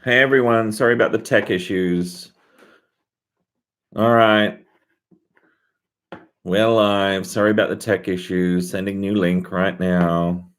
Hey everyone, sorry about the tech issues. All right, we're live. Sorry about the tech issues. Sending new link right now.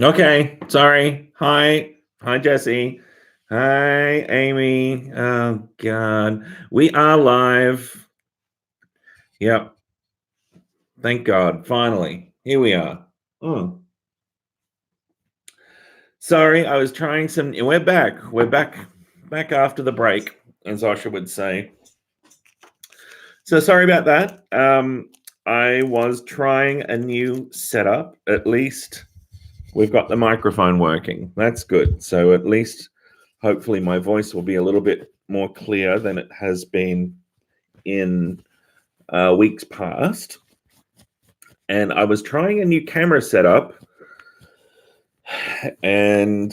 Okay, sorry. Hi, Jesse. Hi, Amy. Oh God, we are live. Yep. Thank God. Finally, here we are. Sorry, I was trying some. We're back. We're back after the break, as Osha would say. So sorry about that. I was trying a new setup. At least we've got the microphone working. That's good. So at least, hopefully, my voice will be a little bit more clear than it has been in weeks past. And I was trying a new camera setup and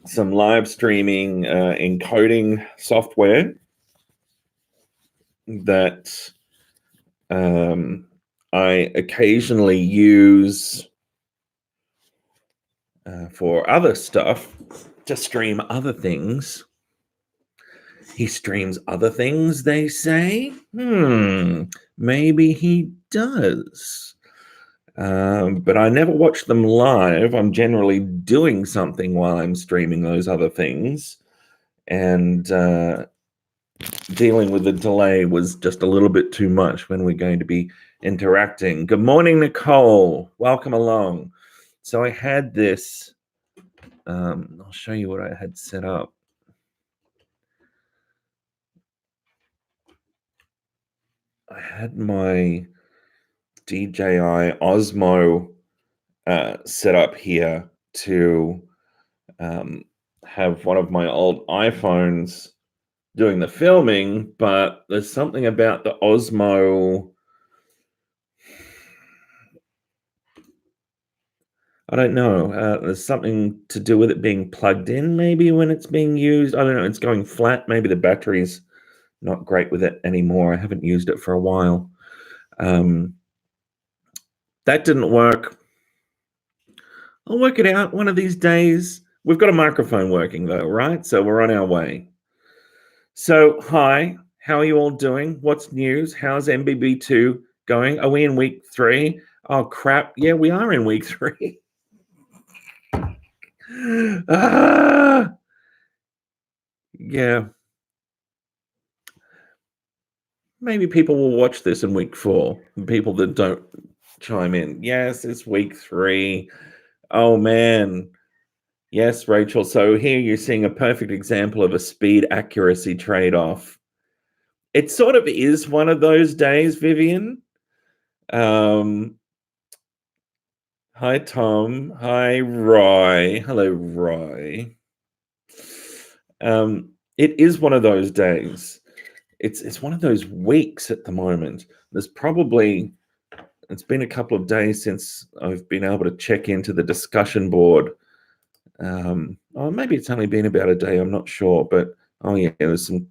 some live streaming encoding software that I occasionally use for other stuff to stream other things. He streams other things, they say. Maybe he does. But I never watch them live. I'm generally doing something while I'm streaming those other things. And dealing with the delay was just a little bit too much when we're going to be interacting. Good morning, Nicole. Welcome along. So I had this. I'll show you what I had set up. I had my DJI Osmo set up here to have one of my old iPhones doing the filming, but there's something about the Osmo. I don't know. There's something to do with it being plugged in, maybe when it's being used. I don't know. It's going flat. Maybe the battery's not great with it anymore. I haven't used it for a while. That didn't work. I'll work it out one of these days. We've got a microphone working though, right? So we're on our way. So, hi, how are you all doing? What's news? How's MBB2 going? Are we in week 3? Oh, crap. Yeah, we are in week 3. Yeah. Maybe people will watch this in week 4. People that don't chime in. Yes, it's week 3. Oh, man. Yes, Rachel. So here you're seeing a perfect example of a speed accuracy trade-off. It sort of is one of those days, Vivian. Hi, Tom. Hi, Roy. Hello, Roy. It is one of those days. It's one of those weeks at the moment. It's been a couple of days since I've been able to check into the discussion board. Maybe it's only been about a day. I'm not sure, but there's some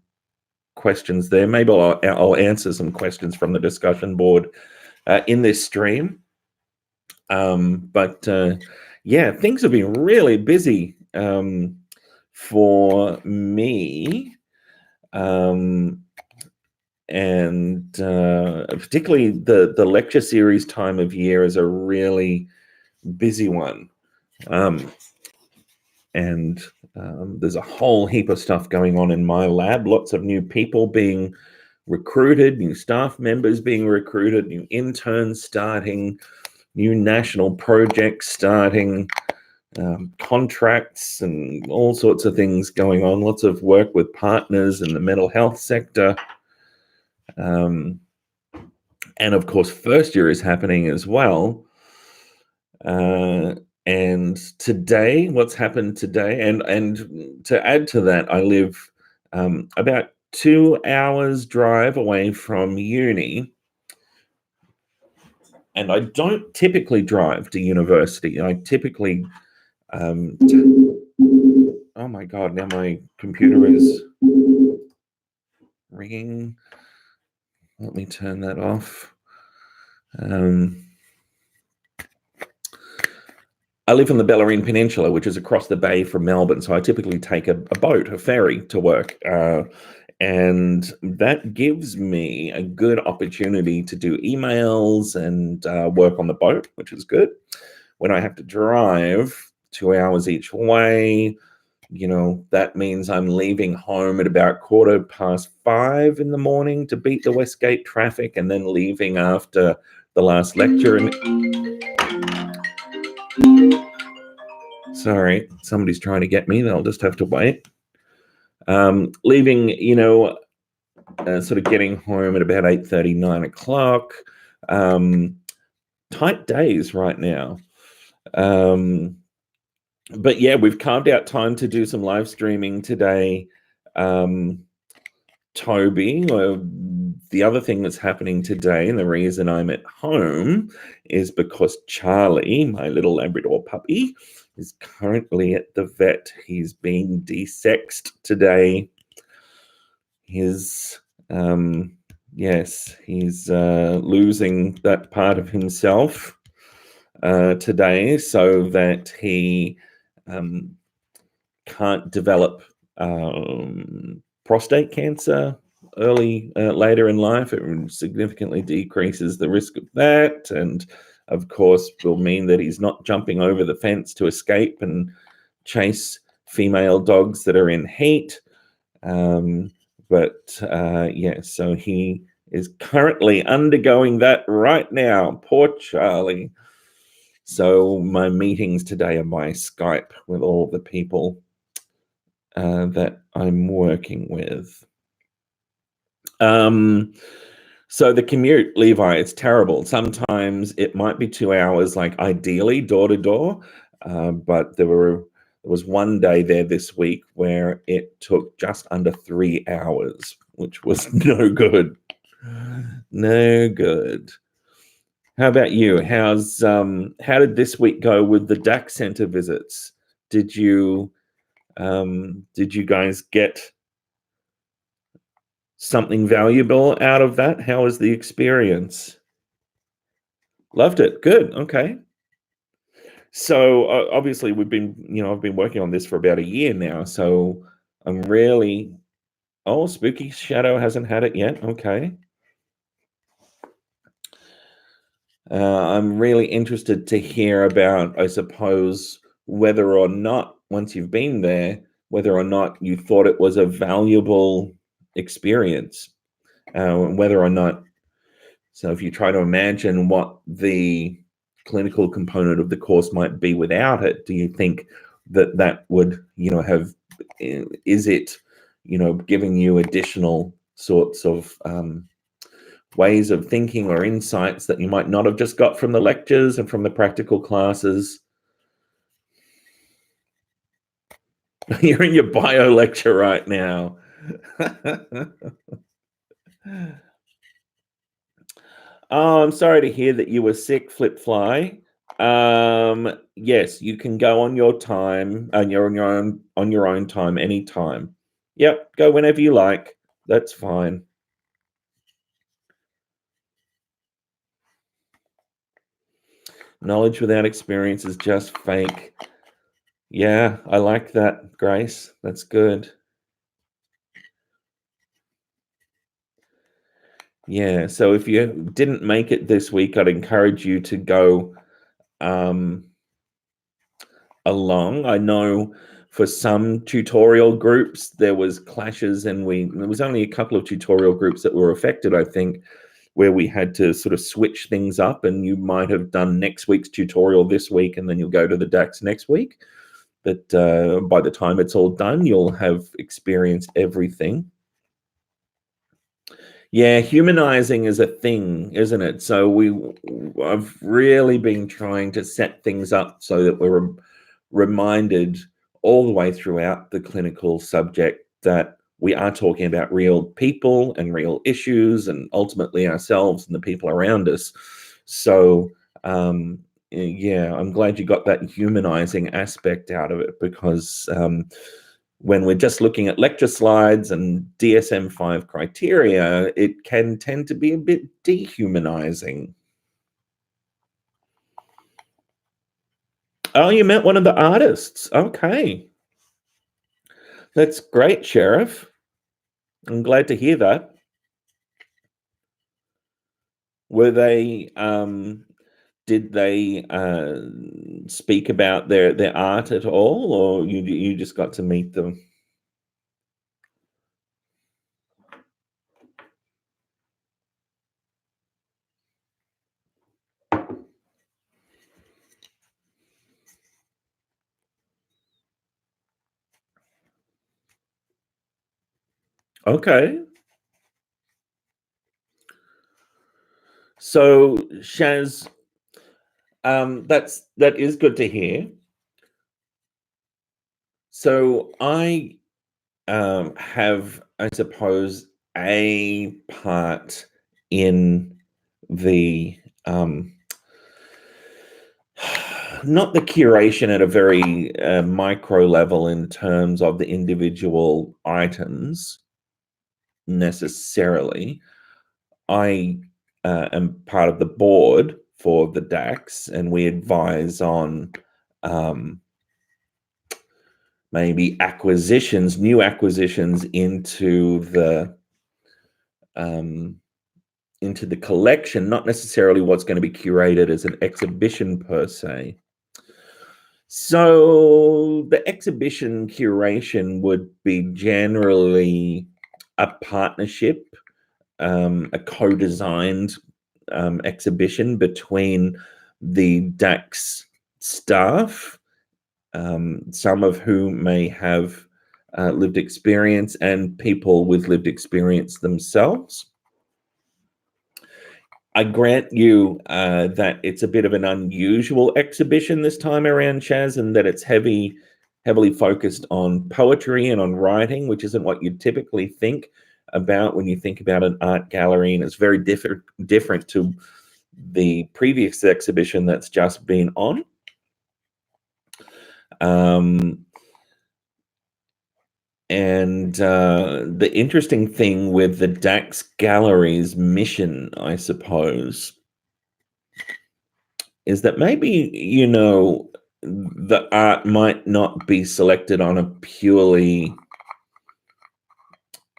questions there. Maybe I'll answer some questions from the discussion board in this stream. But things have been really busy for me, and particularly the lecture series time of year is a really busy one. And there's a whole heap of stuff going on in my lab. Lots of new people being recruited, new staff members being recruited, new interns starting, new national projects starting, contracts and all sorts of things going on. Lots of work with partners in the mental health sector. And of course, first year is happening as well. And today, what's happened today, and to add to that, I live about 2 hours drive away from uni, and I don't typically drive to university. I typically, oh my God, now my computer is ringing. Let me turn that off. I live on the Bellarine Peninsula, which is across the bay from Melbourne. So I typically take a boat, a ferry to work. And that gives me a good opportunity to do emails and work on the boat, which is good. When I have to drive 2 hours each way, that means I'm leaving home at about 5:15 in the morning to beat the Westgate traffic, and then leaving after the last lecture. Sorry, somebody's trying to get me. They'll just have to wait. Leaving, sort of getting home at about 8:30, 9 o'clock. Tight days right now. But yeah, we've carved out time to do some live streaming today. Toby, the other thing that's happening today, and the reason I'm at home, is because Charlie, my little Labrador puppy, is currently at the vet. He's being desexed today. He's losing that part of himself today, so that he can't develop prostate cancer later in life. It significantly decreases the risk of that, and of course will mean that he's not jumping over the fence to escape and chase female dogs that are in heat. So he is currently undergoing that right now. Poor Charlie. So my meetings today are by Skype with all the people that I'm working with. So the commute, Levi, it's terrible. Sometimes it might be 2 hours, like ideally door to door. But there was one day there this week where it took just under 3 hours, which was no good. No good. How about you? How did this week go with the DAC Center visits? Did you guys get something valuable out of that? How was the experience? Loved it. Good. Okay. So obviously I've been working on this for about a year now. So I'm really, Spooky Shadow hasn't had it yet. Okay. I'm really interested to hear about, I suppose, whether or not, once you've been there, whether or not you thought it was a valuable experience, whether or not. So if you try to imagine what the clinical component of the course might be without it, do you think that would, is it, giving you additional sorts of ways of thinking or insights that you might not have just got from the lectures and from the practical classes? You're in your bio lecture right now. Oh, I'm sorry to hear that you were sick, Flipfly. Yes, you can go on your time, and you're on your own time anytime. Yep, go whenever you like. That's fine. Knowledge without experience is just fake. Yeah, I like that, Grace. That's good. Yeah, so if you didn't make it this week, I'd encourage you to go along. I know for some tutorial groups there was clashes, and there was only a couple of tutorial groups that were affected, I think, where we had to sort of switch things up, and you might have done next week's tutorial this week and then you'll go to the DAX next week. But by the time it's all done, you'll have experienced everything. Yeah, humanizing is a thing, isn't it? So I've really been trying to set things up so that we're reminded all the way throughout the clinical subject that we are talking about real people and real issues, and ultimately ourselves and the people around us. So yeah, I'm glad you got that humanizing aspect out of it, because when we're just looking at lecture slides and DSM-5 criteria, it can tend to be a bit dehumanizing. Oh, you met one of the artists. Okay. That's great, Sheriff. I'm glad to hear that. Were they, did they speak about their art at all, or you just got to meet them? Okay. So, Shaz, that is good to hear. So I have, I suppose, a part in the not the curation at a very micro level in terms of the individual items necessarily. I am part of the board for the DAX, and we advise on maybe acquisitions, new acquisitions into the collection, not necessarily what's going to be curated as an exhibition per se. So the exhibition curation would be generally a partnership, a co-designed exhibition between the DAX staff, some of whom may have lived experience, and people with lived experience themselves. I grant you that it's a bit of an unusual exhibition this time around, Chaz, and that it's heavily focused on poetry and on writing, which isn't what you typically think about when you think about an art gallery, and it's very different to the previous exhibition that's just been on. And the interesting thing with the DAX Gallery's mission, I suppose, is that maybe, you know, the art might not be selected on a purely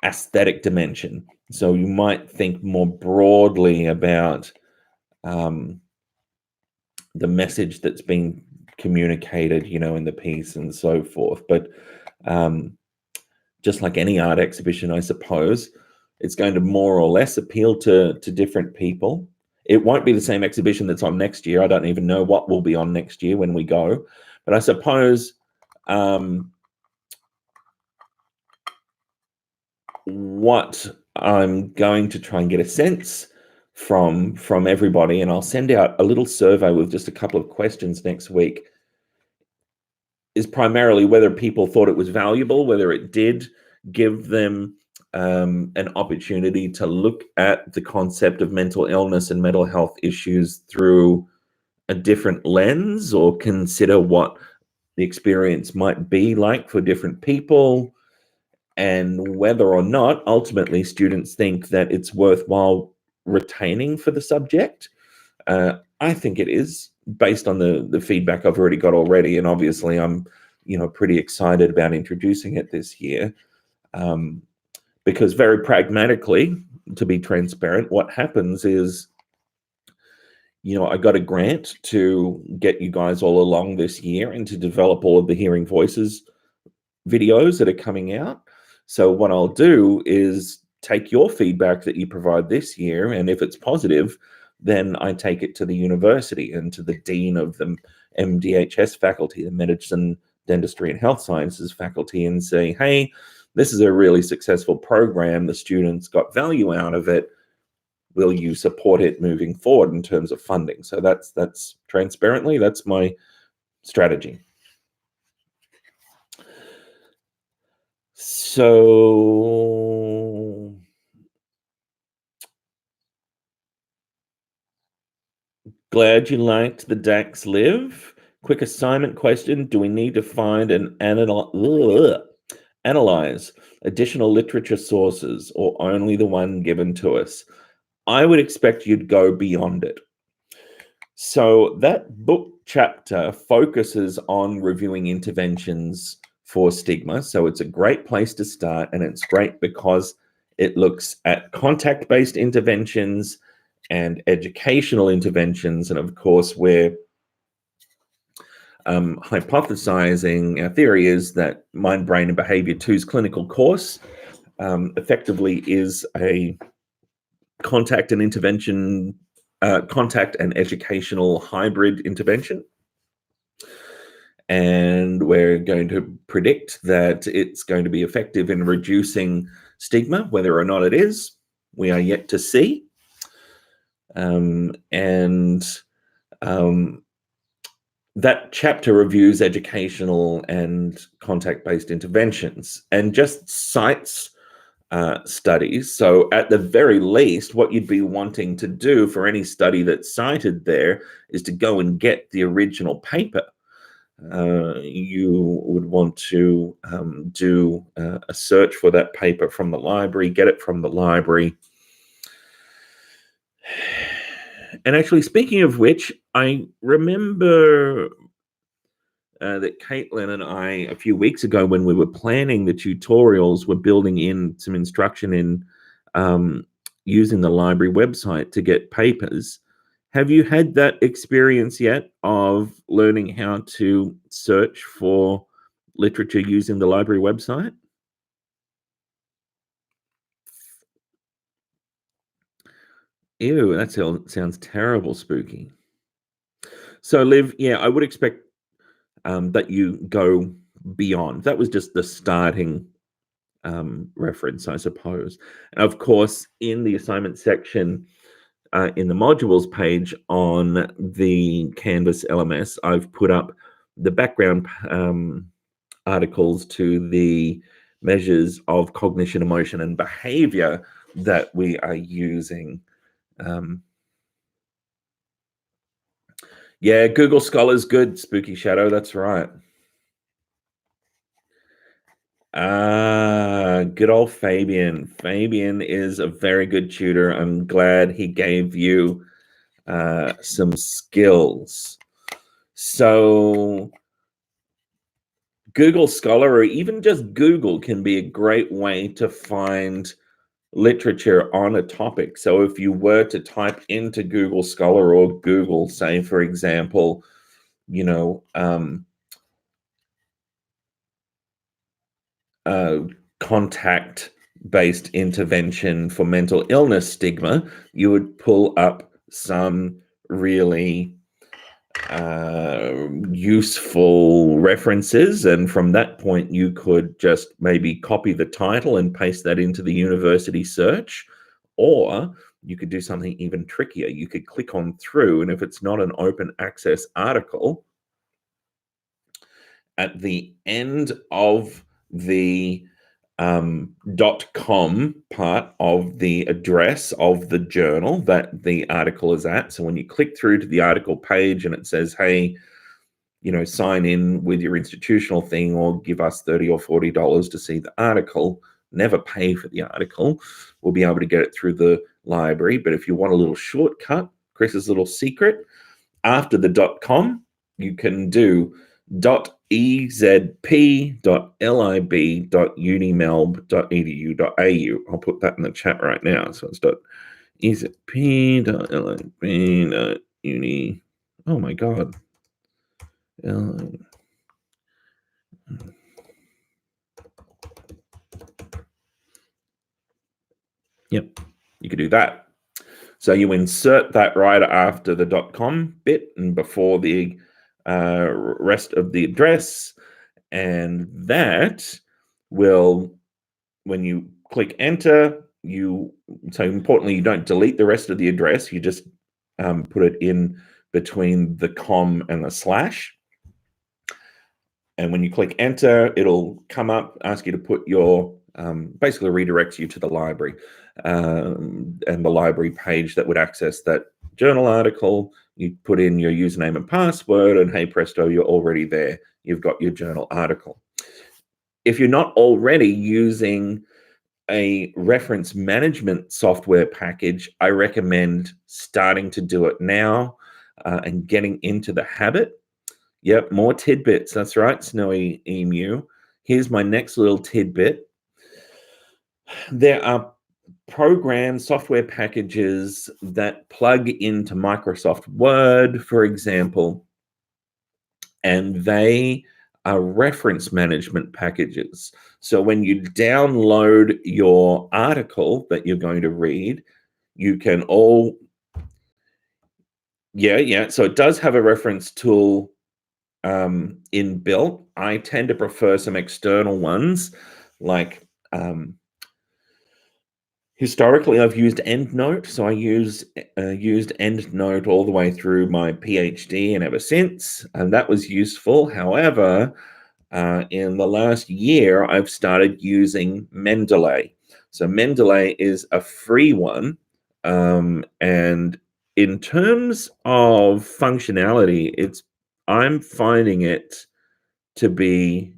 aesthetic dimension. So you might think more broadly about the message that's being communicated, you know, in the piece and so forth. But just like any art exhibition, I suppose, it's going to more or less appeal to different people. It won't be the same exhibition that's on next year. I don't even know what will be on next year when we go. But I suppose what I'm going to try and get a sense from everybody, and I'll send out a little survey with just a couple of questions next week, is primarily whether people thought it was valuable, whether it did give them an opportunity to look at the concept of mental illness and mental health issues through a different lens, or consider what the experience might be like for different people, and whether or not ultimately students think that it's worthwhile retaining for the subject. I think it is, based on the feedback I've already got already, and obviously I'm, you know, pretty excited about introducing it this year, because very pragmatically, to be transparent, what happens is I got a grant to get you guys all along this year and to develop all of the Hearing Voices videos that are coming out. So what I'll do is take your feedback that you provide this year, and if it's positive, then I take it to the university and to the dean of the MDHS faculty, the Medicine, Dentistry, and Health Sciences faculty, and say, hey, this is a really successful program. The students got value out of it. Will you support it moving forward in terms of funding? So that's transparently, that's my strategy. So glad you liked the Dax Live. Quick assignment question. Do we need to find and analyze additional literature sources or only the one given to us? I would expect you'd go beyond it. So that book chapter focuses on reviewing interventions for stigma. So it's a great place to start, and it's great because it looks at contact-based interventions and educational interventions. And of course, we're hypothesizing, our theory is that Mind, Brain, and Behavior 2's clinical course effectively is a contact and educational hybrid intervention. And we're going to predict that it's going to be effective in reducing stigma. Whether or not it is, we are yet to see. That chapter reviews educational and contact-based interventions and just cites studies. So at the very least, what you'd be wanting to do for any study that's cited there is to go and get the original paper. You would want to do a search for that paper from the library, get it from the library. And actually, speaking of which, I remember that Caitlin and I, a few weeks ago, when we were planning the tutorials, were building in some instruction in using the library website to get papers. Have you had that experience yet of learning how to search for literature using the library website? Ew, that sounds terrible, spooky. So, Liv, yeah, I would expect that you go beyond. That was just the starting reference, I suppose. And of course, in the assignment section, in the modules page on the Canvas LMS, I've put up the background articles to the measures of cognition, emotion, and behavior that we are using. Yeah, Google Scholar's good, Spooky Shadow. That's right. Good old Fabian. Fabian is a very good tutor. I'm glad he gave you some skills. So Google Scholar, or even just Google, can be a great way to find literature on a topic. So if you were to type into Google Scholar or Google, say, for example, contact-based intervention for mental illness stigma, you would pull up some really useful references, and from that point you could just maybe copy the title and paste that into the university search, or you could do something even trickier. You could click on through, and if it's not an open access article, at the end of the .com part of the address of the journal that the article is at. So when you click through to the article page and it says, hey, sign in with your institutional thing or give us $30 or $40 to see the article, never pay for the article. We'll be able to get it through the library. But if you want a little shortcut, Chris's little secret, after the .com, you can do .ezp.lib.unimelb.edu.au. I'll put that in the chat right now. So it's .ezp.lib. uni. Oh my God. Yep, you could do that. So you insert that right after the .com bit and before the rest of the address, and that will, when you click enter, so importantly, you don't delete the rest of the address, you just put it in between the com and the slash. And when you click enter, it'll come up, ask you to put your, basically redirects you to the library and the library page that would access that journal article. You put in your username and password, and hey presto, you're already there. You've got your journal article. If you're not already using a reference management software package, I recommend starting to do it now and getting into the habit. Yep, more tidbits. That's right, Snowy Emu. Here's my next little tidbit. There are programs, software packages that plug into Microsoft Word, for example, and they are reference management packages. So when you download your article that you're going to read, you can so it does have a reference tool inbuilt. I tend to prefer some external ones, like historically I've used EndNote, so I used EndNote all the way through my PhD and ever since, and that was useful. However, in the last year, I've started using Mendeley. So Mendeley is a free one, and in terms of functionality, I'm finding it to be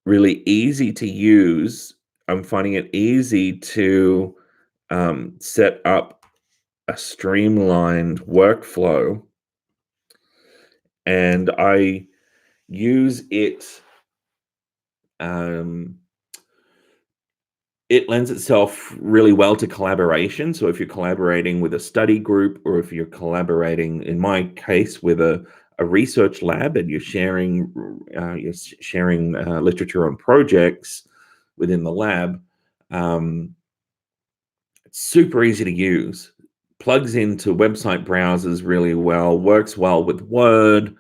really easy to use. I'm finding it easy to set up a streamlined workflow, and I use it. It lends itself really well to collaboration. So if you're collaborating with a study group, or if you're collaborating, in my case, with a research lab, and you're sharing literature on projects within the lab, it's super easy to use. Plugs into website browsers really well, works well with Word.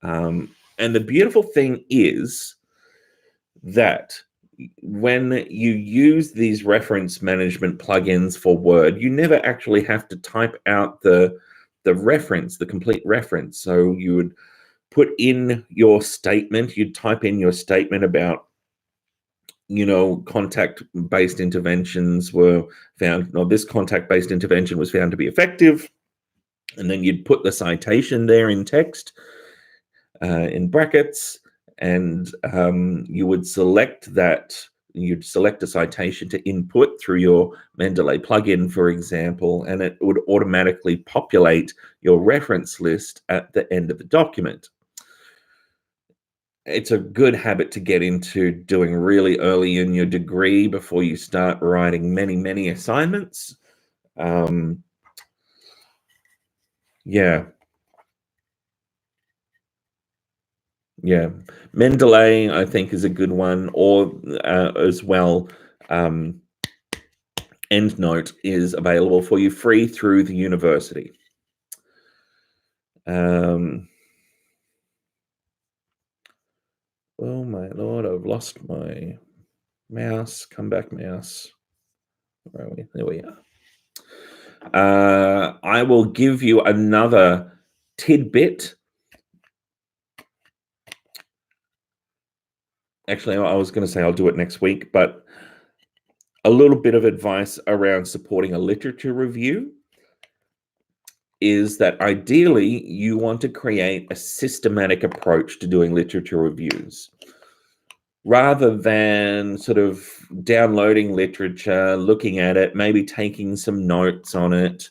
And the beautiful thing is that when you use these reference management plugins for Word, you never actually have to type out the reference, the complete reference. So you would put in your statement, you'd type in your statement about, contact-based interventions were found, or this contact-based intervention was found to be effective. And then you'd put the citation there in text, in brackets, and you would select that. You'd select a citation to input through your Mendeley plugin, for example, and it would automatically populate your reference list at the end of the document. It's a good habit to get into doing really early in your degree before you start writing many, many assignments. Yeah. Mendeley, I think, is a good one, or as well, EndNote is available for you free through the university. Oh my Lord, I've lost my mouse. Come back, mouse. Where are we? There we are. I will give you another tidbit. Actually, I was going to say I'll do it next week, but a little bit of advice around supporting a literature review is that ideally you want to create a systematic approach to doing literature reviews, rather than sort of downloading literature, looking at it, maybe taking some notes on it,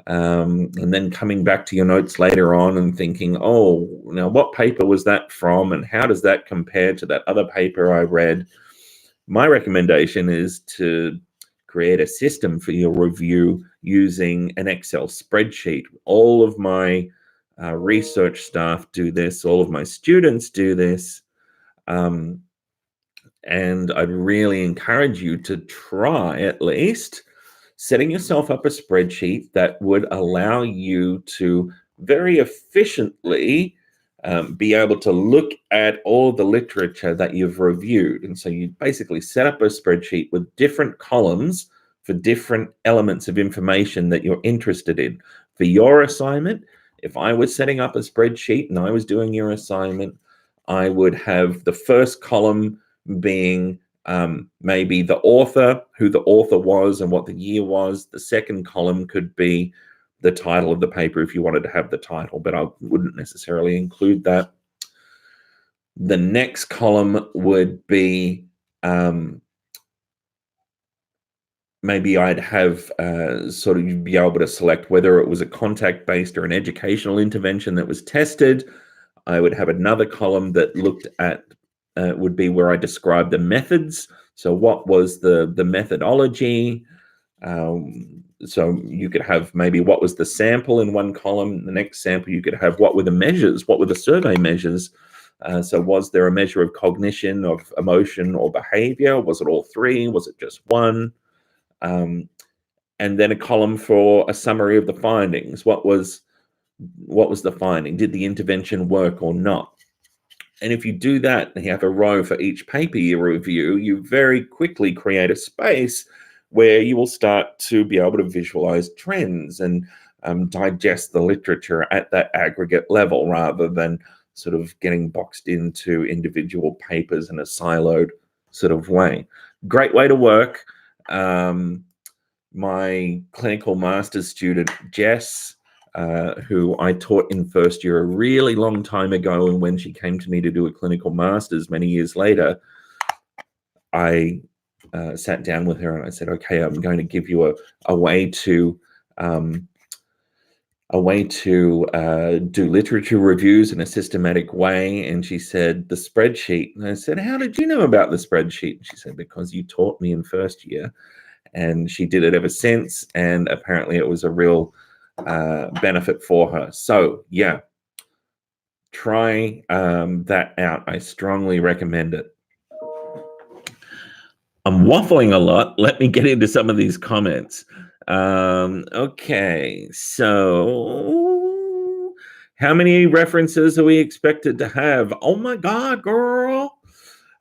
and then coming back to your notes later on and thinking, oh, now what paper was that from, and how does that compare to that other paper I read? My recommendation is to create a system for your review using an Excel spreadsheet. All of my research staff do this. All of my students do this. And I'd really encourage you to try at least setting yourself up a spreadsheet that would allow you to very efficiently be able to look at all the literature that you've reviewed. And so you basically set up a spreadsheet with different columns for different elements of information that you're interested in. For your assignment, if I was setting up a spreadsheet and I was doing your assignment, I would have the first column being maybe the author, who the author was and what the year was. The second column could be the title of the paper if you wanted to have the title, but I wouldn't necessarily include that. The next column would be maybe I'd have sort of, you'd be able to select whether it was a contact-based or an educational intervention that was tested. I would have another column that looked at would be where I described the methods. So what was the methodology? So you could have maybe what was the sample in one column. The next sample, you could have what were the measures? What were the survey measures? So was there a measure of cognition, of emotion, or behavior? Was it all three? Was it just one? And then a column for a summary of the findings. What was the finding? Did the intervention work or not? And if you do that, and you have a row for each paper you review, you very quickly create a space where you will start to be able to visualize trends and digest the literature at that aggregate level, rather than sort of getting boxed into individual papers in a siloed sort of way. Great way to work. My clinical master's student, Jess, who I taught in first year a really long time ago, and when she came to me to do a clinical master's many years later, I sat down with her and I said, okay, I'm going to give you a way to do literature reviews in a systematic way. And she said, the spreadsheet. And I said, how did you know about the spreadsheet? And she said, because you taught me in first year. And she did it ever since, and apparently it was a real benefit for her. So yeah, try that out. I strongly recommend it. I'm waffling a lot. Let me get into some of these comments. Okay, so how many references are we expected to have? Oh my God, girl.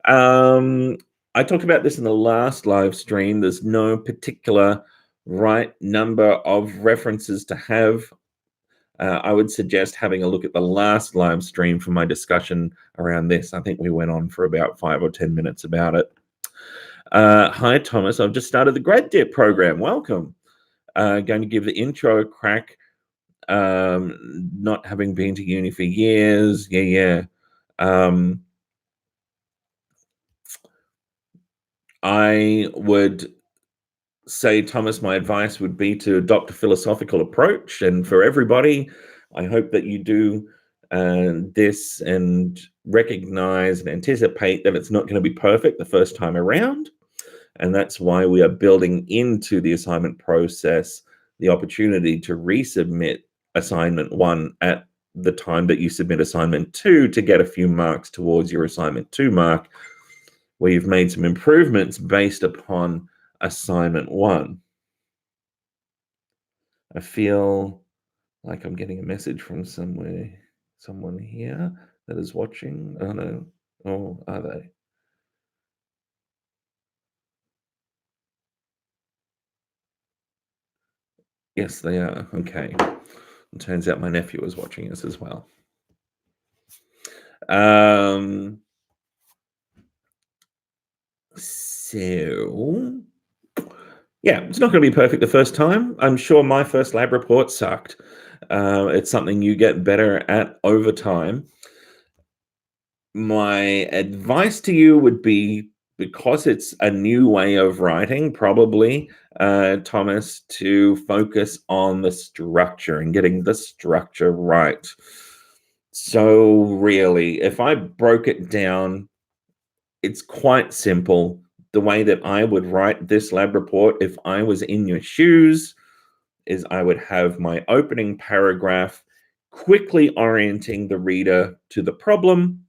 I talked about this in the last live stream. There's no particular right number of references to have. I would suggest having a look at the last live stream for my discussion around this. I think we went on for about 5 or 10 minutes about it. Hi, Thomas. I've just started the Grad Dip program. Welcome. Going to give the intro a crack. Not having been to uni for years. Yeah. I would say, Thomas, my advice would be to adopt a philosophical approach. And for everybody, I hope that you do this and recognize and anticipate that it's not going to be perfect the first time around. And that's why we are building into the assignment process the opportunity to resubmit assignment 1 at the time that you submit assignment 2 to get a few marks towards your assignment 2 mark, where you've made some improvements based upon assignment 1. I feel like I'm getting a message from someone here that is watching. Oh no. Oh, are they? Yes, they are. Okay. It turns out my nephew is watching us as well. So yeah, it's not going to be perfect the first time. I'm sure my first lab report sucked. It's something you get better at over time. My advice to you would be, because it's a new way of writing, probably, Thomas, to focus on the structure and getting the structure right. So really, if I broke it down, it's quite simple. the way that I would write this lab report if I was in your shoes is I would have my opening paragraph quickly orienting the reader to the problem.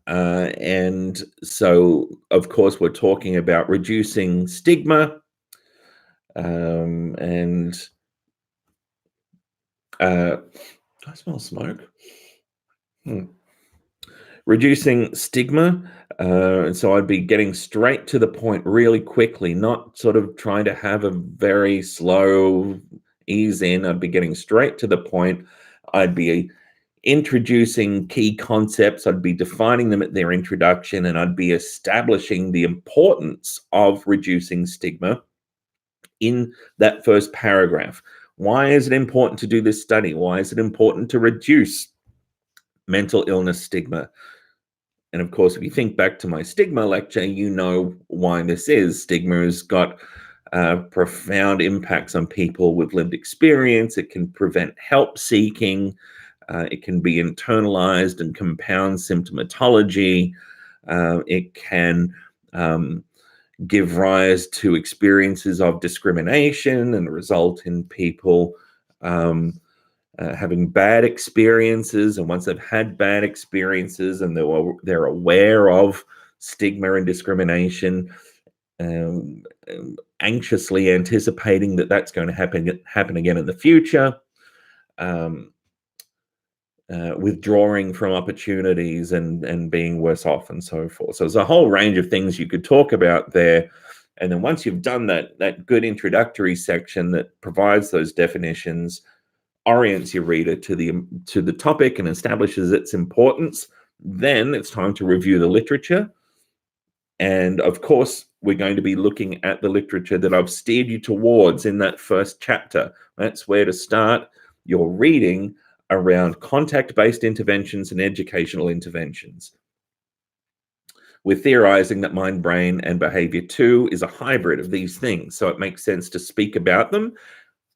And so, of course, we're talking about reducing stigma. And I smell smoke. Reducing stigma. And so I'd be getting straight to the point really quickly, not sort of trying to have a very slow ease in. I'd be getting straight to the point. I'd be introducing key concepts. I'd be defining them at their introduction, and I'd be establishing the importance of reducing stigma in that first paragraph. Why is it important to do this study? Why is it important to reduce mental illness stigma? And of course, if you think back to my stigma lecture, you know why this is. Stigma has got profound impacts on people with lived experience. It can prevent help seeking. It can be internalized and compound symptomatology. It can give rise to experiences of discrimination and result in people having bad experiences. And once they've had bad experiences and they're aware of stigma and discrimination, anxiously anticipating that that's going to happen again in the future, withdrawing from opportunities and being worse off and so forth. So there's a whole range of things you could talk about there. And then once you've done that good introductory section that provides those definitions, orients your reader to the topic and establishes its importance, then it's time to review the literature. And of course, we're going to be looking at the literature that I've steered you towards in that first chapter. That's where to start your reading around contact-based interventions and educational interventions. We're theorizing that mind, brain, and behavior 2 is a hybrid of these things. So it makes sense to speak about them.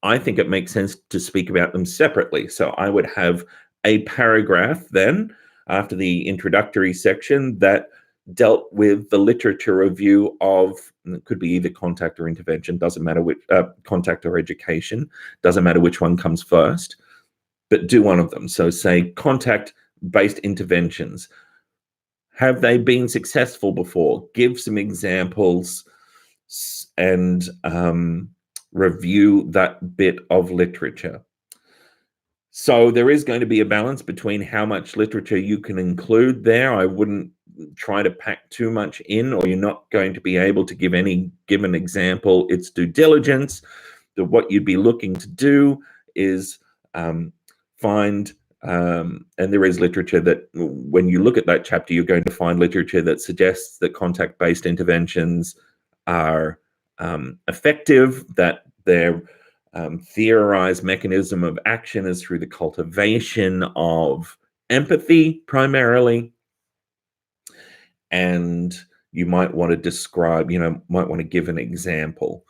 I think it makes sense to speak about them separately. So I would have a paragraph then after the introductory section that dealt with the literature review of, it could be either contact or intervention, doesn't matter which, contact or education, doesn't matter which one comes first, but do one of them. So say contact-based interventions. Have they been successful before? Give some examples and review that bit of literature. So there is going to be a balance between how much literature you can include there. I wouldn't try to pack too much in, or you're not going to be able to give any given example its due diligence. What you'd be looking to do is find, and there is literature that when you look at that chapter, you're going to find literature that suggests that contact-based interventions are effective, that their theorized mechanism of action is through the cultivation of empathy primarily. And you might want to describe, might want to give an example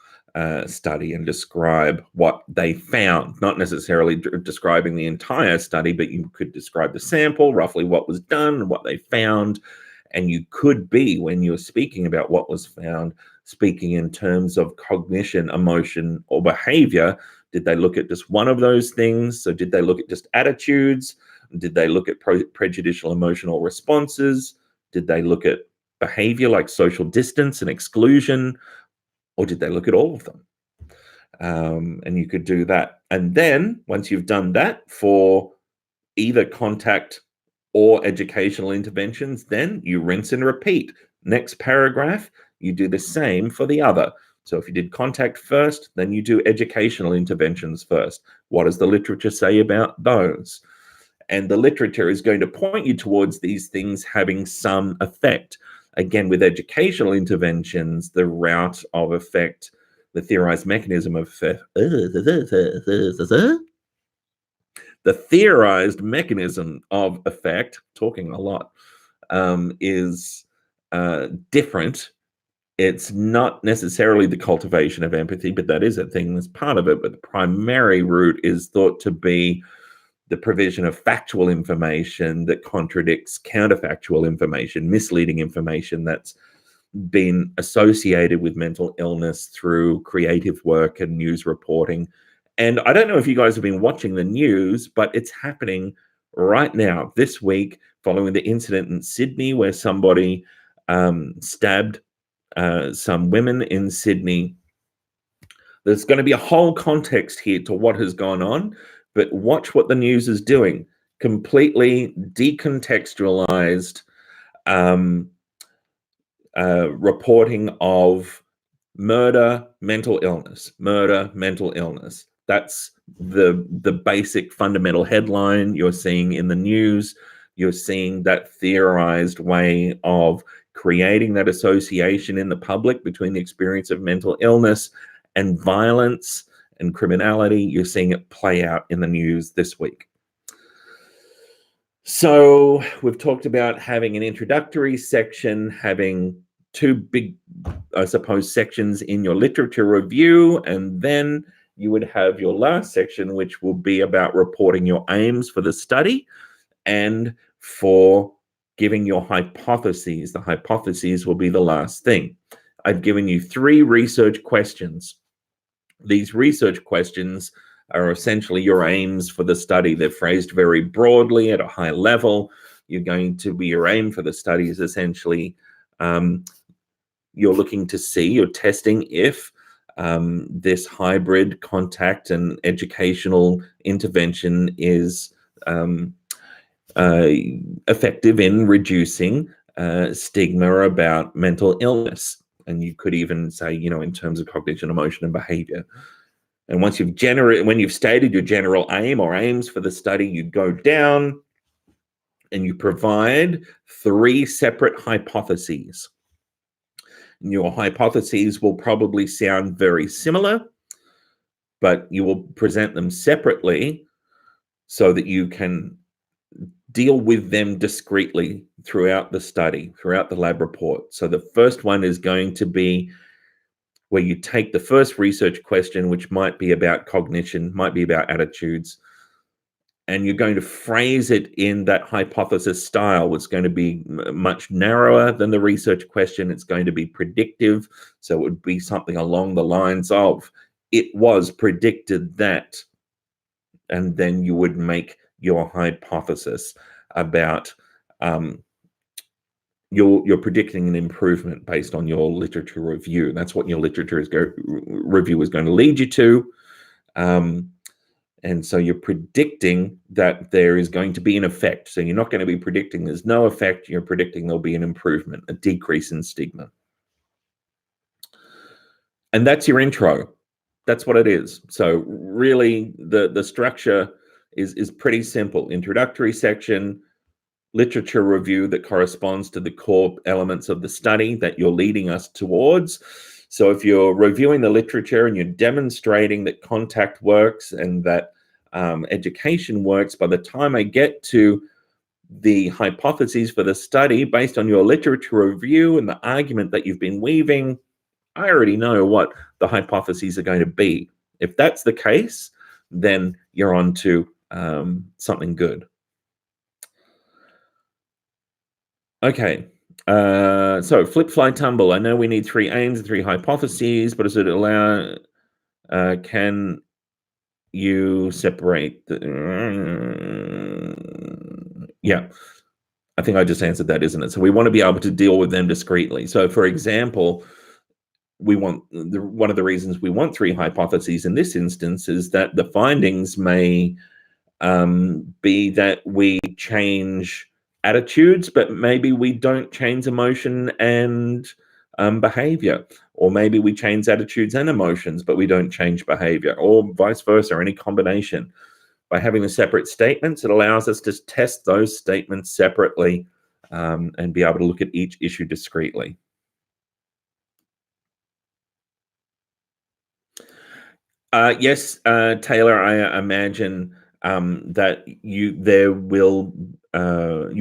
study and describe what they found, not necessarily describing the entire study, but you could describe the sample, roughly what was done and what they found. And you could be, when you're speaking about what was found, speaking in terms of cognition, emotion, or behavior. Did they look at just one of those things? So did they look at just attitudes? Did they look at prejudicial emotional responses? Did they look at behavior like social distance and exclusion? Or did they look at all of them? And you could do that. And then once you've done that for either contact or educational interventions, then you rinse and repeat. Next paragraph, you do the same for the other. So if you did contact first, then you do educational interventions first. What does the literature say about those? And the literature is going to point you towards these things having some effect. Again, with educational interventions, the route of effect, the theorized mechanism of effect, the theorized mechanism of effect, talking a lot, is different. It's not necessarily the cultivation of empathy, but that is a thing that's part of it. But the primary route is thought to be the provision of factual information that contradicts counterfactual information, misleading information that's been associated with mental illness through creative work and news reporting. And I don't know if you guys have been watching the news, but it's happening right now, this week, following the incident in Sydney where somebody stabbed some women in Sydney. There's going to be a whole context here to what has gone on, but watch what the news is doing. Completely decontextualized reporting of murder, mental illness, murder, mental illness. That's the basic fundamental headline you're seeing in the news. You're seeing that theorized way of creating that association in the public between the experience of mental illness and violence and criminality. You're seeing it play out in the news this week. So we've talked about having an introductory section, having two big, I suppose, sections in your literature review, and then you would have your last section, which will be about reporting your aims for the study and for giving your hypotheses. The hypotheses will be the last thing. I've given you 3 research questions. These research questions are essentially your aims for the study. They're phrased very broadly at a high level. You're going to be, your aim for the study is essentially you're looking to see, you're testing if this hybrid contact and educational intervention is effective in reducing stigma about mental illness. And you could even say, you know, in terms of cognition, emotion, and behavior. And once when you've stated your general aim or aims for the study, you go down and you provide 3 separate hypotheses. Your hypotheses will probably sound very similar, but you will present them separately so that you can deal with them discreetly throughout the study, throughout the lab report. So the first one is going to be where you take the first research question, which might be about cognition, might be about attitudes, and you're going to phrase it in that hypothesis style. It's going to be much narrower than the research question. It's going to be predictive. So it would be something along the lines of, it was predicted that, and then you would make your hypothesis about you're predicting an improvement based on your literature review. That's what your literature review is going to lead you to. And so you're predicting that there is going to be an effect. So you're not going to be predicting there's no effect. You're predicting there'll be an improvement, a decrease in stigma. And that's your intro. That's what it is. So really the structure is pretty simple. Introductory section, literature review that corresponds to the core elements of the study that you're leading us towards. So if you're reviewing the literature and you're demonstrating that contact works and that education works, by the time I get to the hypotheses for the study based on your literature review and the argument that you've been weaving, I already know what the hypotheses are going to be. If that's the case, then you're on to something good. Okay, so flip, fly, tumble. I know we need 3 aims and 3 hypotheses, but does it allow, can you separate the, yeah, I think I just answered that, isn't it? So we want to be able to deal with them discreetly. So for example, we want, one of the reasons we want 3 hypotheses in this instance is that the findings may be that we change attitudes, but maybe we don't change emotion and behavior, or maybe we change attitudes and emotions, but we don't change behavior, or vice versa, or any combination. By having the separate statements, it allows us to test those statements separately and be able to look at each issue discreetly. Yes, Taylor, I imagine that you'll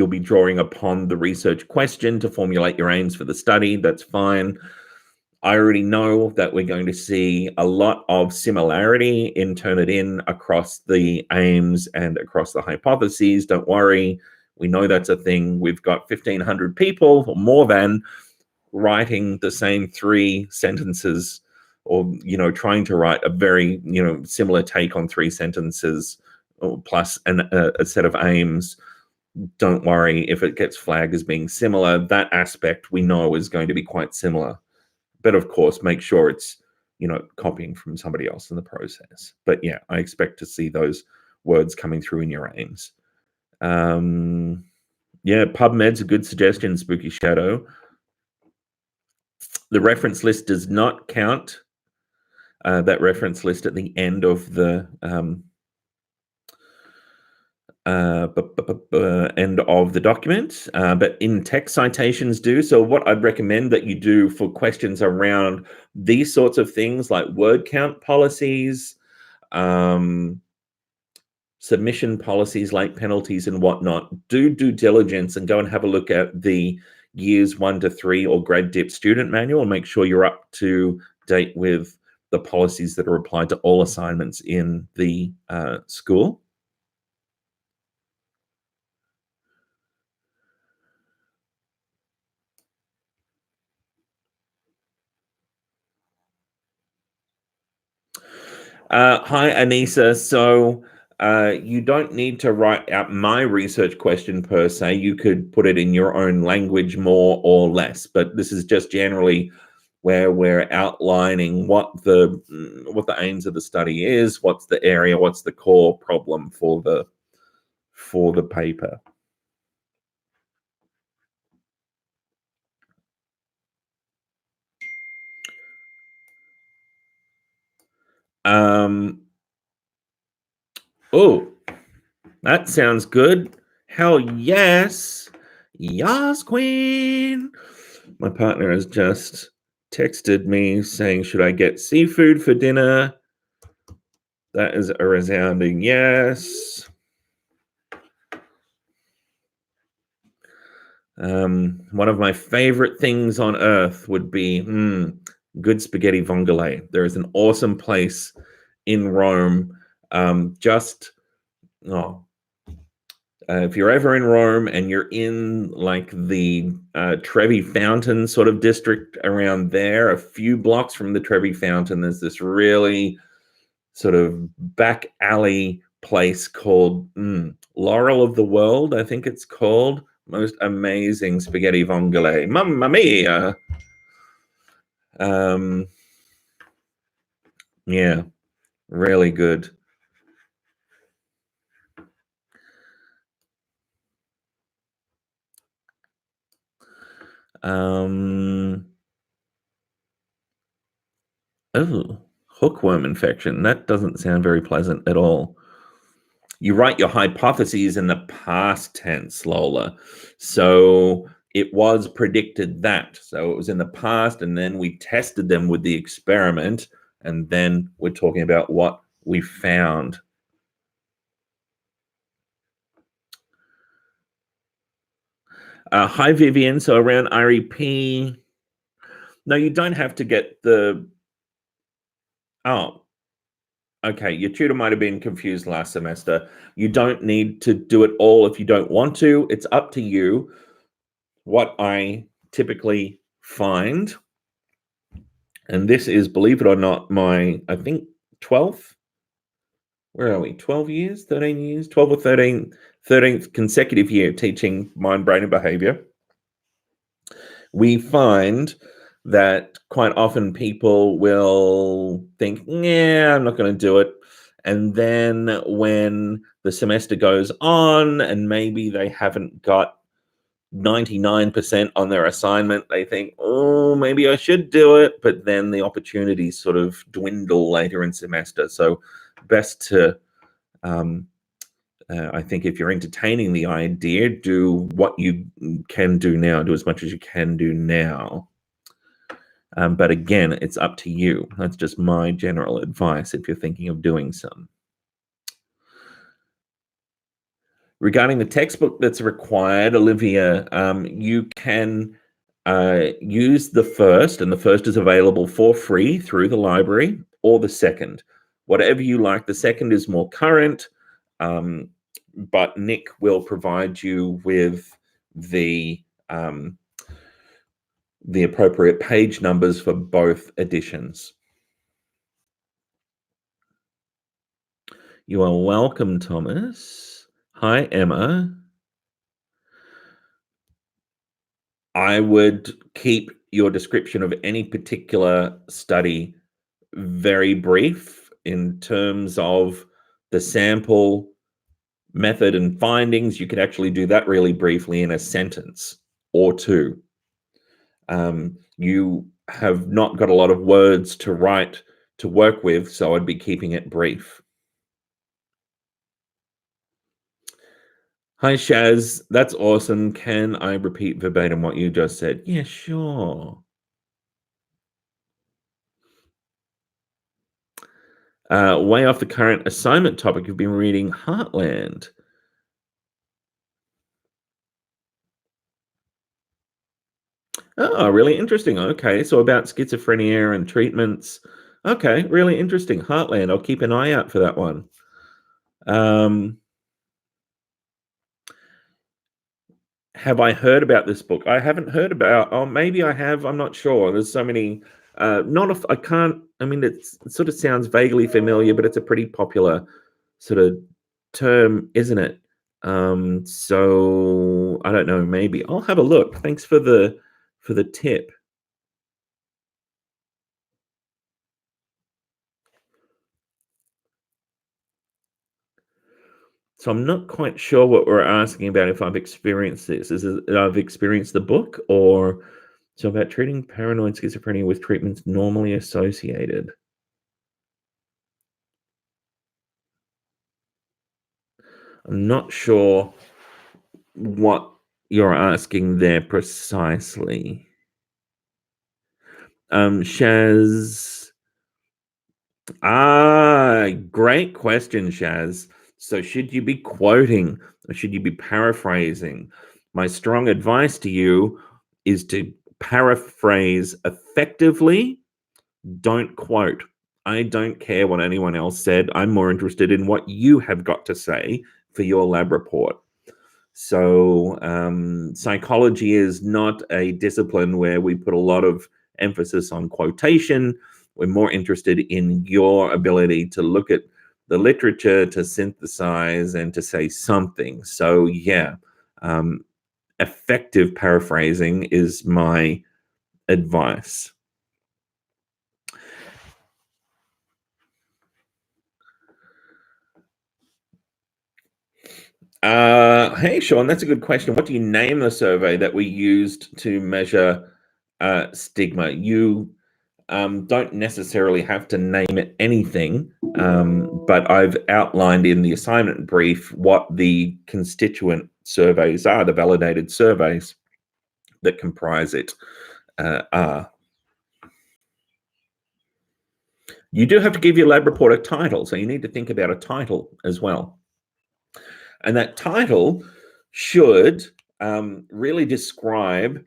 be drawing upon the research question to formulate your aims for the study. That's fine. I already know that we're going to see a lot of similarity in Turnitin across the aims and across the hypotheses. Don't worry. We know that's a thing. We've got 1,500 people, or more than, writing the same 3 sentences, or trying to write a very similar take on 3 sentences, or plus a set of aims. Don't worry if it gets flagged as being similar. That aspect we know is going to be quite similar, but of course make sure it's copying from somebody else in the process. But yeah, I expect to see those words coming through in your aims. Yeah, PubMed's a good suggestion, Spooky Shadow. The reference list does not count. That reference list at the end of the end of the document, but in text citations do. So what I'd recommend that you do for questions around these sorts of things, like word count policies, submission policies, late penalties and whatnot, do due diligence and go and have a look at the years 1 to 3 or grad dip student manual and make sure you're up to date with the policies that are applied to all assignments in the school. Hi, Anissa. So you don't need to write out my research question per se. You could put it in your own language more or less, but this is just generally where we're outlining what the aims of the study is, what's the area, what's the core problem for the paper. Oh, that sounds good. Hell yes. Yas, queen. My partner has just texted me saying, should I get seafood for dinner? That is a resounding yes. One of my favorite things on earth would be good spaghetti vongole. There is an awesome place in Rome. If you're ever in Rome and you're in like the Trevi Fountain sort of district around there, a few blocks from the Trevi Fountain, there's this really sort of back alley place called Laurel of the World, I think it's called. Most amazing spaghetti vongole. Mamma mia! Yeah, really good. Oh, hookworm infection. That doesn't sound very pleasant at all. You write your hypotheses in the past tense, Lola. So it was predicted that. So it was in the past, and then we tested them with the experiment, and then we're talking about what we found. Hi, Vivian. So around REP, no, you don't have to get the... Oh, okay. Your tutor might have been confused last semester. You don't need to do it all if you don't want to. It's up to you. What I typically find, and this is, believe it or not, my, I think, 12th, where are we? 12 years, 13 years, 12 or 13th consecutive year teaching mind, brain, and behavior. We find that quite often people will think, yeah, I'm not going to do it. And then when the semester goes on and maybe they haven't got 99% on their assignment, they think, oh, maybe I should do it. But then the opportunities sort of dwindle later in semester. So best to, I think if you're entertaining the idea, do what you can do now, do as much as you can do now. But again, it's up to you. That's just my general advice if you're thinking of doing some. Regarding the textbook that's required, Olivia, you can use the first, and the first is available for free through the library, or the second. Whatever you like. The second is more current, but Nick will provide you with the the appropriate page numbers for both editions. You are welcome, Thomas. Hi, Emma. I would keep your description of any particular study very brief in terms of the sample, method, and findings. You could actually do that really briefly in a sentence or two. You have not got a lot of words to write to work with, so I'd be keeping it brief. Hi, Shaz. That's awesome. Can I repeat verbatim what you just said? Yeah, sure. Way off the current assignment topic, you've been reading Heartland. Oh, really interesting. Okay, so about schizophrenia and treatments. Okay, really interesting. Heartland. I'll keep an eye out for that one. Have I heard about this book? I haven't heard about. Oh, maybe I have. I'm not sure. There's so many. Not if I can't. I mean, it sort of sounds vaguely familiar, but it's a pretty popular sort of term, isn't it? So I don't know. Maybe I'll have a look. Thanks for the tip. So I'm not quite sure what we're asking about. If I've experienced this, is it I've experienced the book, or so about treating paranoid schizophrenia with treatments normally associated. I'm not sure what you're asking there precisely. Shaz. Great question, Shaz. So, should you be quoting or should you be paraphrasing? My strong advice to you is to paraphrase effectively. Don't quote. I don't care what anyone else said. I'm more interested in what you have got to say for your lab report. So, psychology is not a discipline where we put a lot of emphasis on quotation. We're more interested in your ability to look at the literature, to synthesize, and to say something. So, yeah, effective paraphrasing is my advice. Hey, Sean, that's a good question. What do you name the survey that we used to measure stigma? You don't necessarily have to name it anything, but I've outlined in the assignment brief what the constituent surveys are, the validated surveys that comprise it are. You do have to give your lab report a title, so you need to think about a title as well. And that title should really describe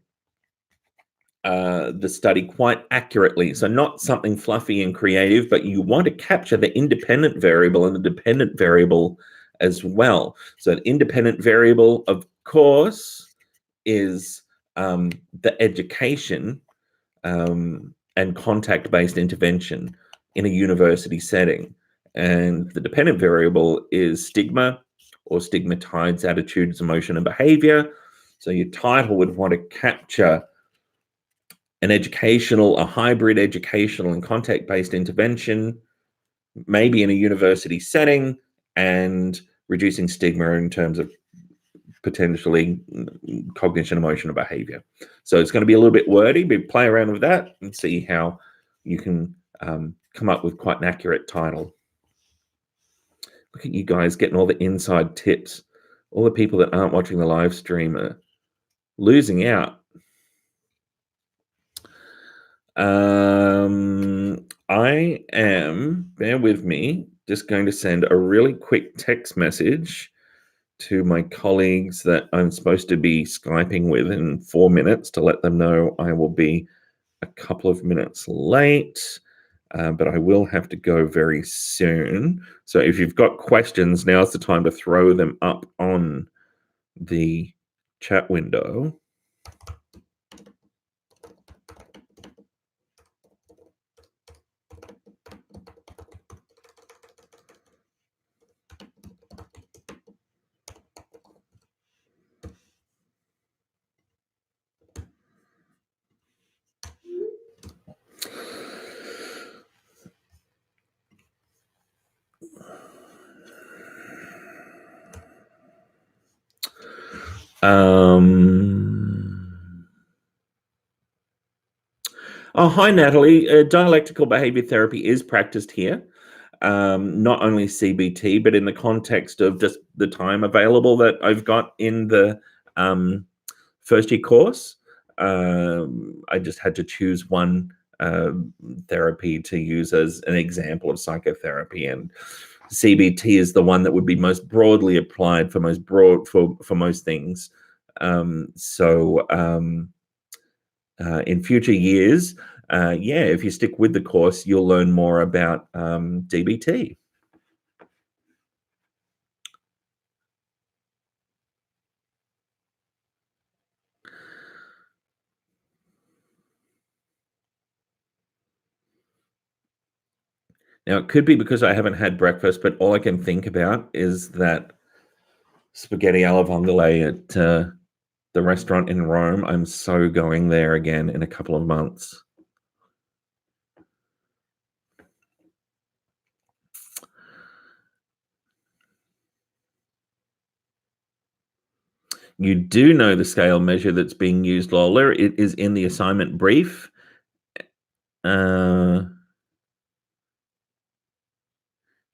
the study quite accurately. So, not something fluffy and creative, but you want to capture the independent variable and the dependent variable as well. So, an independent variable, of course, is the education and contact based intervention in a university setting. And the dependent variable is stigma or stigmatized attitudes, emotion, and behavior. So, your title would want to capture an educational, a hybrid educational and contact-based intervention, maybe in a university setting, and reducing stigma in terms of potentially cognition, emotion, or behavior. So it's going to be a little bit wordy, but play around with that and see how you can come up with quite an accurate title. Look at you guys getting all the inside tips. All the people that aren't watching the live stream are losing out. I am, bear with me, just going to send a really quick text message to my colleagues that I'm supposed to be Skyping with in 4 minutes to let them know I will be a couple of minutes late, but I will have to go very soon. So if you've got questions, now's the time to throw them up on the chat window. Oh, hi, Natalie. Dialectical behavior therapy is practiced here. Not only CBT, but in the context of just the time available that I've got in the first year course. I just had to choose one therapy to use as an example of psychotherapy, and CBT is the one that would be most broadly applied for most things. In future years, if you stick with the course, you'll learn more about DBT. Now, it could be because I haven't had breakfast, but all I can think about is that spaghetti alla vongole at the restaurant in Rome. I'm so going there again in a couple of months. You do know the scale measure that's being used, Lola. It is in the assignment brief.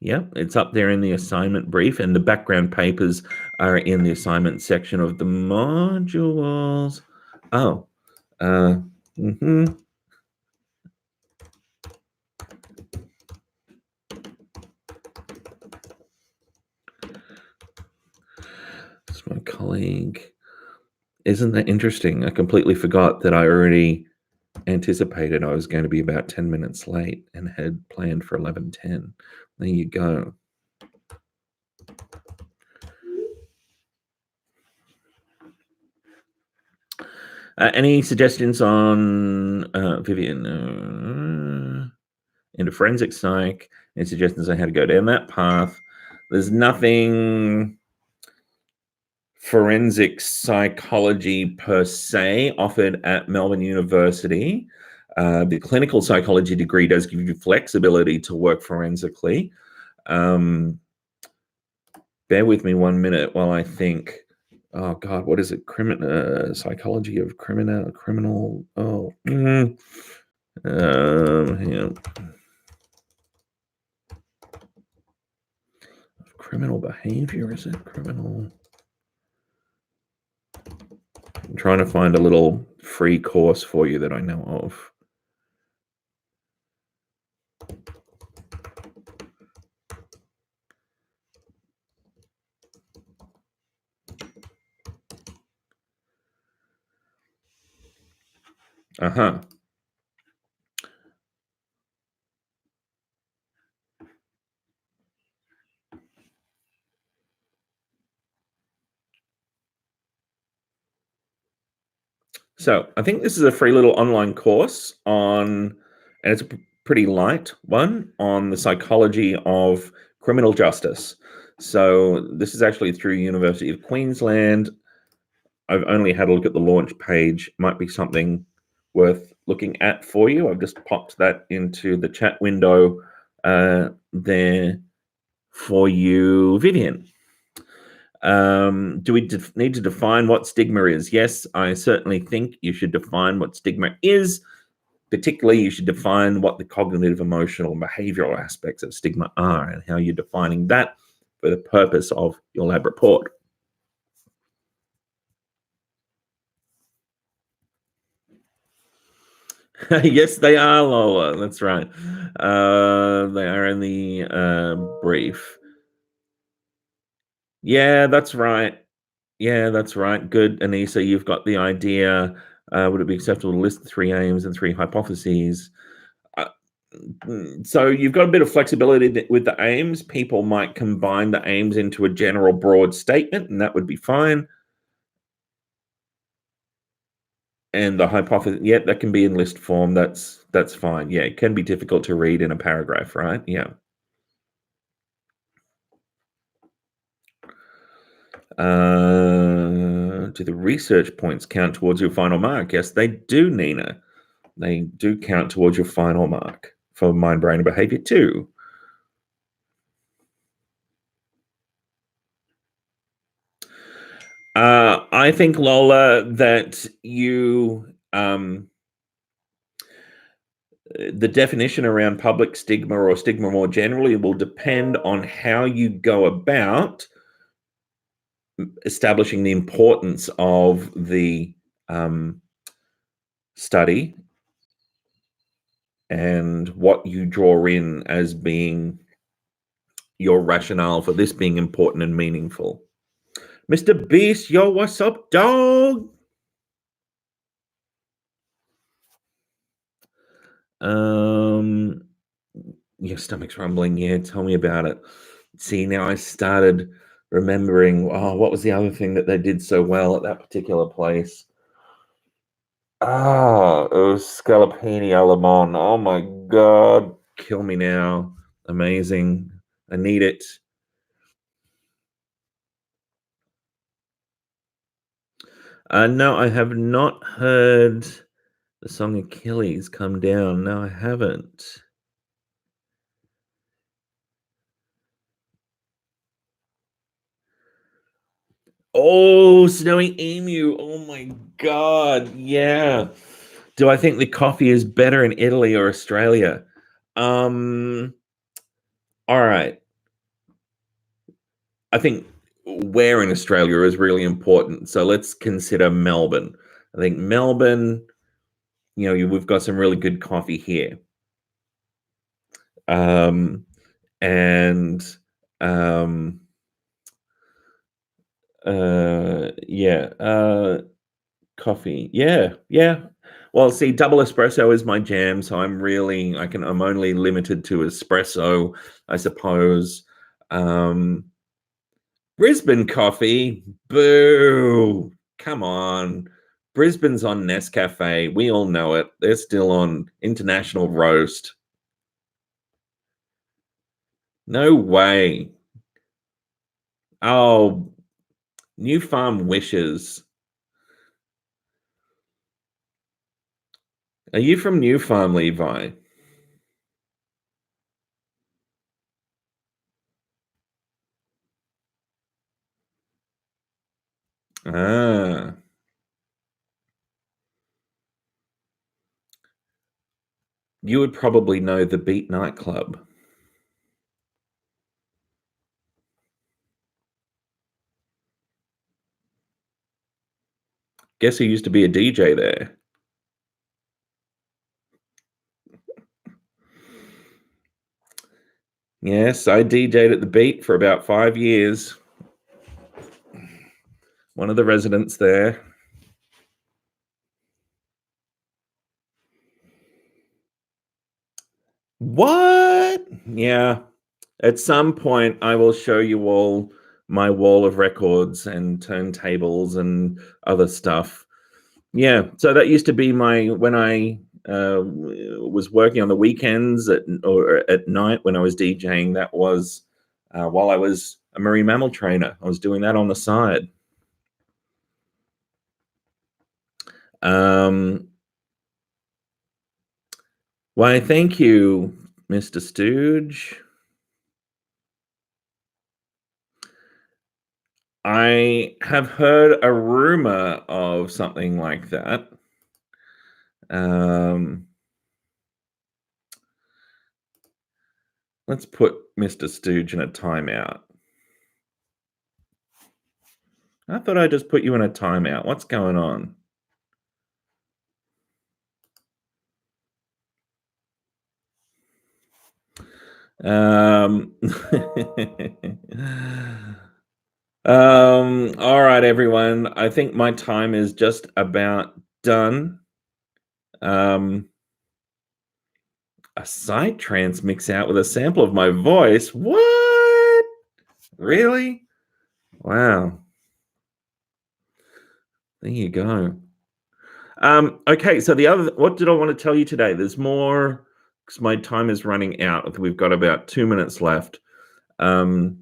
Yeah, it's up there in the assignment brief, and the background papers are in the assignment section of the modules. Oh, It's my colleague. Isn't that interesting? I completely forgot that I already anticipated I was going to be about 10 minutes late and had planned for 11:10. There you go. Any suggestions on Vivian into forensic psych? Any suggestions on how to go down that path? There's nothing forensic psychology per se offered at Melbourne University. The clinical psychology degree does give you flexibility to work forensically. Bear with me 1 minute while I think. Oh God, what is it? Psychology of criminal. Oh, hang on. Criminal behavior, is it? Criminal. I'm trying to find a little free course for you that I know of. Uh-huh. So I think this is a free little online course and it's a pretty light one on the psychology of criminal justice. So this is actually through University of Queensland. I've only had a look at the launch page. Might be something worth looking at for you. I've just popped that into the chat window there for you, Vivian. Do we need to define what stigma is? Yes, I certainly think you should define what stigma is. Particularly, you should define what the cognitive, emotional, and behavioral aspects of stigma are and how you're defining that for the purpose of your lab report. Yes, they are, Lola. That's right. They are in the brief. Yeah, that's right. Yeah, that's right. Good, Anissa. You've got the idea. Would it be acceptable to list the 3 aims and 3 hypotheses? So you've got a bit of flexibility with the aims. People might combine the aims into a general broad statement, and that would be fine. And the hypothesis, yeah, that can be in list form. That's fine. Yeah, it can be difficult to read in a paragraph, right? Yeah. Do the research points count towards your final mark? Yes, they do, Nina. They do count towards your final mark for mind, brain, and behavior too. I think, Lola, that the definition around public stigma or stigma more generally will depend on how you go about establishing the importance of the study and what you draw in as being your rationale for this being important and meaningful. Mr. Beast, yo, what's up, dog? Your stomach's rumbling. Yeah, tell me about it. See, now I started remembering, what was the other thing that they did so well at that particular place? It was Scalapini al Limon. Oh my God. Kill me now. Amazing. I need it. No, I have not heard the song Achilles Come Down. No, I haven't. Oh, Snowy Emu. Oh my God. Yeah. Do I think the coffee is better in Italy or Australia? All right. I think where in Australia is really important. So let's consider Melbourne. I think Melbourne, we've got some really good coffee here. And coffee. Yeah. Well, see, double espresso is my jam, so I'm only limited to espresso, I suppose. Brisbane coffee, boo! Come on. Brisbane's on Nescafe. We all know it. They're still on International Roast. No way. Oh, New Farm Wishes. Are you from New Farm, Levi? Ah. You would probably know the Beat nightclub. Guess who used to be a DJ there? Yes, I DJ'd at the Beat for about 5 years. One of the residents there. What? Yeah. At some point, I will show you all my wall of records and turntables and other stuff. Yeah. So that used to be when I was working on the weekends or at night when I was DJing. That was while I was a marine mammal trainer. I was doing that on the side. Why, thank you, Mr. Stooge. I have heard a rumor of something like that. Let's put Mr. Stooge in a timeout. I thought I just put you in a timeout. What's going on? All right, everyone. I think my time is just about done. A psytrance mix out with a sample of my voice. What? Really? Wow. There you go. Okay, so what did I want to tell you today? There's more because my time is running out. We've got about 2 minutes left. We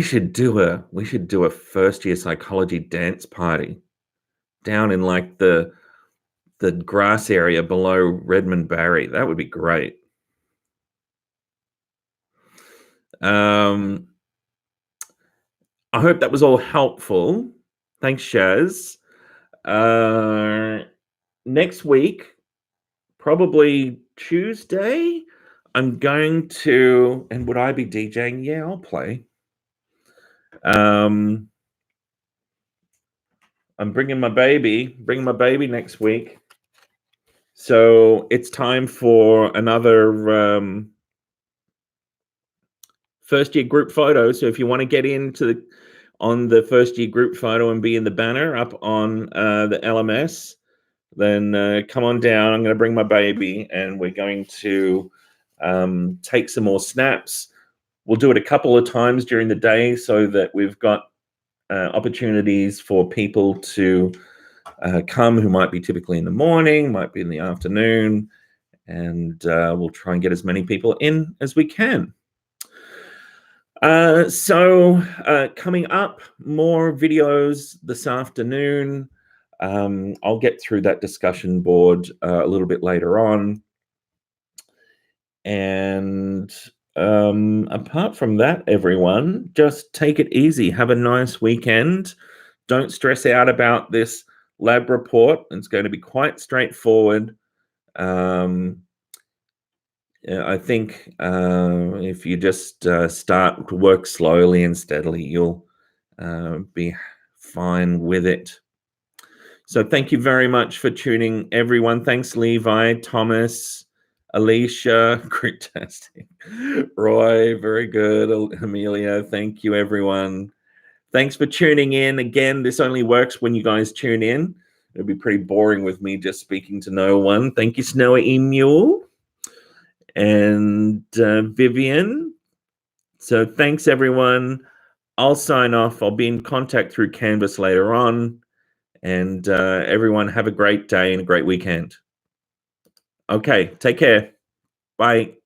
should do a first year psychology dance party down in like the grass area below Redmond Barry. That would be great. I hope that was all helpful. Thanks, Shaz. Next week, probably Tuesday, I'm going to, and would I be DJing? Yeah, I'll play. I'm bringing my baby next week. So it's time for another first year group photo. So if you want to get into on the first year group photo and be in the banner up on the LMS, then come on down. I'm going to bring my baby and we're going to take some more snaps. We'll do it a couple of times during the day so that we've got opportunities for people to come who might be typically in the morning, might be in the afternoon, and we'll try and get as many people in as we can. So coming up, more videos this afternoon. I'll get through that discussion board a little bit later on. And apart from that, everyone, just take it easy. Have a nice weekend. Don't stress out about this lab report. It's going to be quite straightforward. I think if you just start to work slowly and steadily, you'll be fine with it. So thank you very much for tuning, everyone. Thanks, Levi, Thomas, Alicia, fantastic. Roy, very good. Amelia, thank you, everyone. Thanks for tuning in. Again, this only works when you guys tune in. It'd be pretty boring with me just speaking to no one. Thank you, Snowy Mule and Vivian. So thanks, everyone. I'll sign off. I'll be in contact through Canvas later on. And everyone have a great day and a great weekend. Okay, take care. Bye.